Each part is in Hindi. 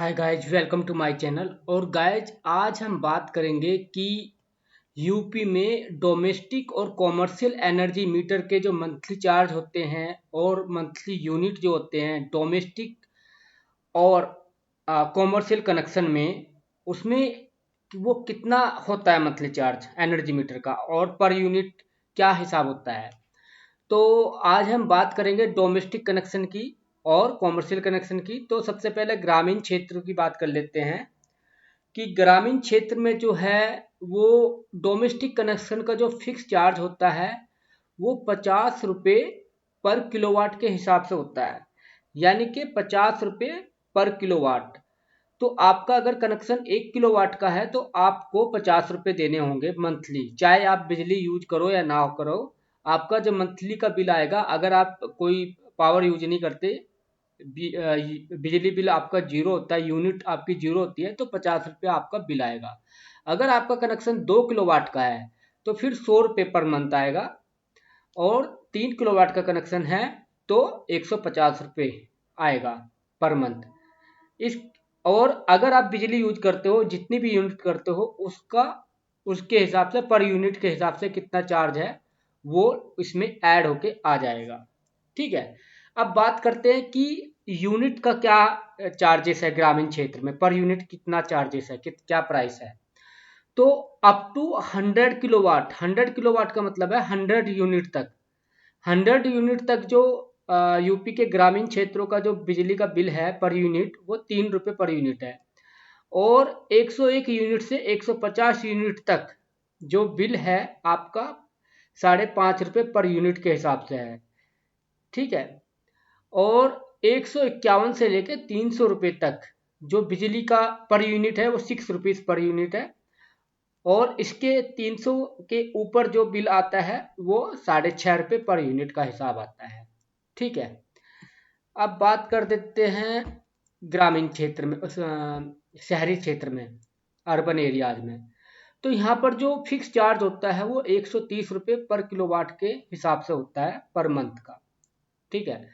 Hi guys, welcome to my channel. और गाइज, आज हम बात करेंगे कि यूपी में डोमेस्टिक और कॉमर्शियल एनर्जी मीटर के जो मंथली चार्ज होते हैं और मंथली यूनिट जो होते हैं डोमेस्टिक और कॉमर्शियल कनेक्शन में, उसमें वो कितना होता है मंथली चार्ज एनर्जी मीटर का और पर यूनिट क्या हिसाब होता है। तो आज हम बात करेंगे डोमेस्टिक कनेक्शन की और कॉमर्शियल कनेक्शन की। तो सबसे पहले ग्रामीण क्षेत्र की बात कर लेते हैं कि ग्रामीण क्षेत्र में जो है वो डोमेस्टिक कनेक्शन का जो फिक्स चार्ज होता है वो 50 रुपये पर किलोवाट के हिसाब से होता है, यानी कि 50 रुपये पर किलोवाट। तो आपका अगर कनेक्शन 1 किलोवाट का है तो आपको 50 रुपये देने होंगे मंथली, चाहे आप बिजली यूज करो या ना करो। आपका जो मंथली का बिल आएगा, अगर आप कोई पावर यूज नहीं करते, बिजली बिल आपका जीरो होता है, यूनिट आपकी जीरो होती है, तो 50 रुपये आपका बिल आएगा। अगर आपका कनेक्शन 2 किलोवाट का है तो फिर 100 रुपये पर मंथ आएगा, और 3 किलोवाट का कनेक्शन है तो 150 रुपये आएगा पर मंथ। इस और अगर आप बिजली यूज करते हो, जितनी भी यूनिट करते हो, उसका उसके हिसाब से पर यूनिट के हिसाब से कितना चार्ज है वो इसमें ऐड होके आ जाएगा। ठीक है। अब बात करते हैं कि यूनिट का क्या चार्जेस है ग्रामीण क्षेत्र में, पर यूनिट कितना चार्जेस है, क्या प्राइस है। तो अप टू 100 किलोवाट, 100 किलोवाट का मतलब है 100 यूनिट तक। 100 यूनिट तक जो यूपी के ग्रामीण क्षेत्रों का जो बिजली का बिल है पर यूनिट, वो 3 रुपये पर यूनिट है। और 101 यूनिट से 150 यूनिट तक जो बिल है आपका 5.5 रुपये पर यूनिट के हिसाब से है। ठीक है। और 151 से लेकर 300 रुपये तक जो बिजली का पर यूनिट है वो 6 रुपीज़ पर यूनिट है। और इसके 300 के ऊपर जो बिल आता है वो 6.5 रुपये पर यूनिट का हिसाब आता है। ठीक है। अब बात कर देते हैं ग्रामीण क्षेत्र में, शहरी क्षेत्र में, अर्बन एरियाज में। तो यहाँ पर जो फिक्स चार्ज होता है वो 130 रुपये पर किलोवाट के हिसाब से होता है पर मंथ का। ठीक है।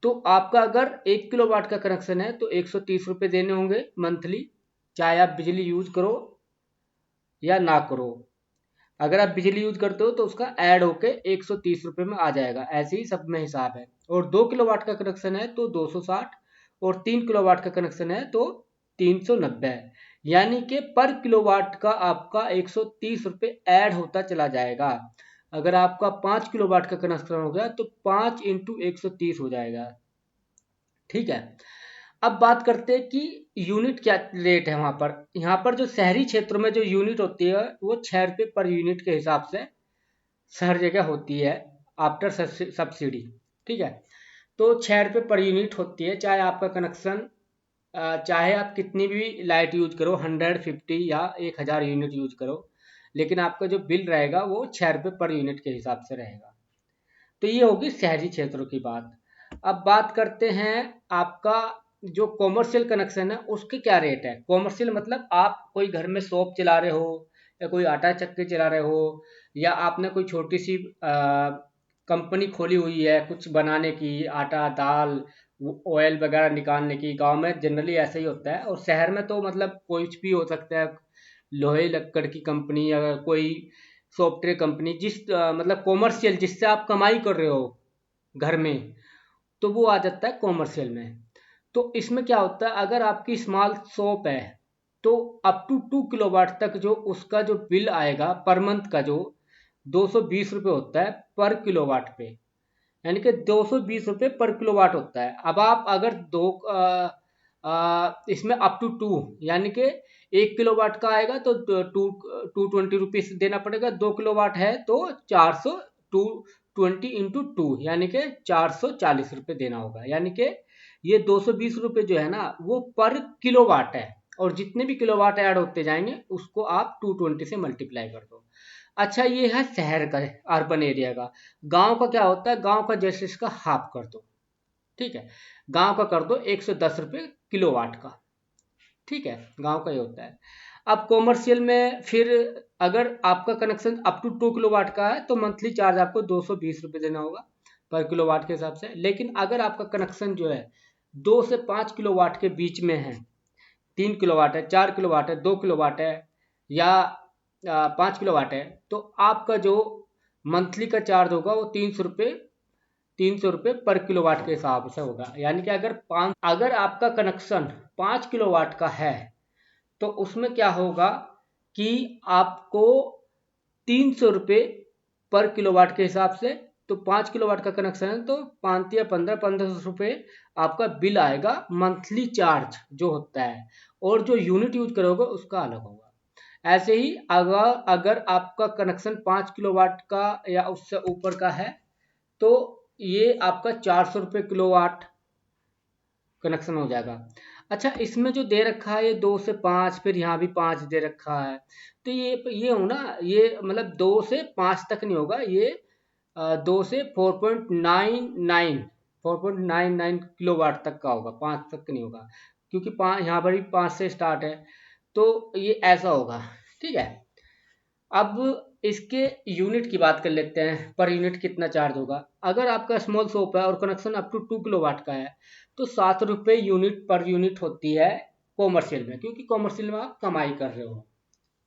तो आपका अगर 1 किलोवाट का कनेक्शन है तो 130 रुपये देने होंगे मंथली, चाहे आप बिजली यूज करो या ना करो। अगर आप बिजली यूज करते हो तो उसका ऐड होके 130 रुपये में आ जाएगा। ऐसे ही सब में हिसाब है। और 2 किलोवाट का कनेक्शन है तो 260, और 3 किलोवाट का कनेक्शन है तो 390 है। यानी कि पर किलोवाट का आपका 130 रुपये ऐड होता चला जाएगा। अगर आपका 5 किलोवाट का कनेक्शन हो गया तो 5 × 130 हो जाएगा। ठीक है। अब बात करते हैं कि यूनिट क्या रेट है वहाँ पर। यहाँ पर जो शहरी क्षेत्रों में जो यूनिट होती है वो 6 रुपये पर यूनिट के हिसाब से हर जगह होती है, आफ्टर सब्सिडी। ठीक है। तो 6 रुपये पर यूनिट होती है, चाहे आपका कनेक्शन चाहे आप कितनी भी लाइट यूज करो, 150 या 1000 यूनिट यूज करो, लेकिन आपका जो बिल रहेगा वो 6 रुपये पर यूनिट के हिसाब से रहेगा। तो ये होगी शहरी क्षेत्रों की बात। अब बात करते हैं आपका जो कॉमर्शियल कनेक्शन है उसके क्या रेट है। कॉमर्शियल मतलब आप कोई घर में शॉप चला रहे हो, या कोई आटा चक्की चला रहे हो, या आपने कोई छोटी सी कंपनी खोली हुई है कुछ बनाने की, आटा दाल ऑयल वगैरह निकालने की। गांव में जनरली ऐसा ही होता है, और शहर में तो मतलब कुछ भी हो सकता है, लोहे लक्कड़ की कंपनी या कोई सॉफ्टवेयर कंपनी, मतलब कॉमर्शियल जिससे आप कमाई कर रहे हो घर में, तो वो आ जाता है कॉमर्शियल में। तो इसमें क्या होता है, अगर आपकी स्मॉल शॉप है तो अप टू 2 किलोवाट तक जो उसका जो बिल आएगा पर मंथ का, जो 220 रुपये होता है पर किलोवाट पे, यानी कि 220 रुपये पर किलोवाट होता है। अब आप अगर इसमें अप टू 2, यानी कि 1 किलोवाट का आएगा तो 220 देना पड़ेगा। 2 किलोवाट है तो 420 × 2 यानी कि 440 रुपये देना होगा। यानी कि ये 220 रुपये जो है ना वो पर किलोवाट है, और जितने भी किलोवाट ऐड होते जाएंगे उसको आप 220 से मल्टीप्लाई कर दो। अच्छा, ये है शहर का, अर्बन एरिया का। गांव का क्या होता है, गांव का जैसे इसका हाफ कर दो। ठीक है। गांव का कर दो 110 रुपये किलोवाट का। ठीक है, गांव का ये होता है। अब कॉमर्शियल में फिर अगर आपका कनेक्शन अप टू 2 किलोवाट का है तो मंथली चार्ज आपको 220 रुपये देना होगा पर किलोवाट के हिसाब से। लेकिन अगर आपका कनेक्शन जो है 2 से 5 किलोवाट के बीच में है, 3 किलोवाट है, 4 किलोवाट है, 2 किलोवाट है या 5 किलोवाट है, तो आपका जो मंथली का चार्ज होगा वो 300 रुपये पर किलोवाट के हिसाब से होगा। यानी कि अगर आपका कनेक्शन 5 किलोवाट का है तो उसमें क्या होगा कि आपको 300 रुपये पर किलोवाट के हिसाब से, तो 5 किलोवाट का कनेक्शन है तो 5 या 1500 रुपये आपका बिल आएगा, मंथली चार्ज जो होता है, और जो यूनिट यूज करोगे उसका अलग होगा। ऐसे ही अगर आपका कनेक्शन 5 किलोवाट का या उससे ऊपर का है तो ये आपका 400 रुपये किलोवाट कनेक्शन हो जाएगा। अच्छा, इसमें जो दे रखा है ये 2 से 5, फिर यहाँ भी 5 दे रखा है, तो ये हो ना, ये मतलब 2 से 5 तक नहीं होगा, ये 2 से 4.99 किलोवाट तक का होगा, 5 तक नहीं होगा, क्योंकि यहाँ पर भी 5 से स्टार्ट है, तो ये ऐसा होगा। ठीक है, अब इसके यूनिट की बात कर लेते हैं, पर यूनिट कितना चार्ज होगा। अगर आपका स्मॉल शॉप है और कनेक्शन अप टू 2 किलोवाट का है तो 7 रुपये यूनिट पर यूनिट होती है कॉमर्शियल में, क्योंकि कॉमर्शियल में आप कमाई कर रहे हो।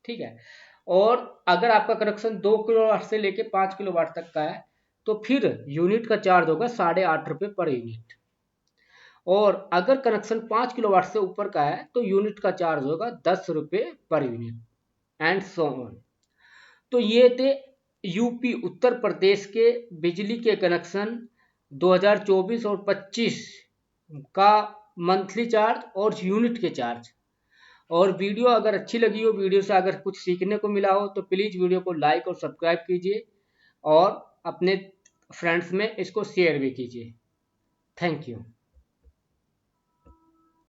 ठीक है, और अगर आपका कनेक्शन 2 किलोवाट से लेके 5 किलोवाट तक का है तो फिर यूनिट का चार्ज होगा 8.5 रुपये पर यूनिट, और अगर कनेक्शन 5 किलोवाट से ऊपर का है तो यूनिट का चार्ज होगा 10 रुपये per unit, and so on. तो ये थे यूपी उत्तर प्रदेश के बिजली के कनेक्शन 2024 और 25 का मंथली चार्ज और यूनिट के चार्ज। और वीडियो अगर अच्छी लगी हो, वीडियो से अगर कुछ सीखने को मिला हो तो प्लीज़ वीडियो को लाइक और सब्सक्राइब कीजिए और अपने फ्रेंड्स में इसको शेयर भी कीजिए। Thank you.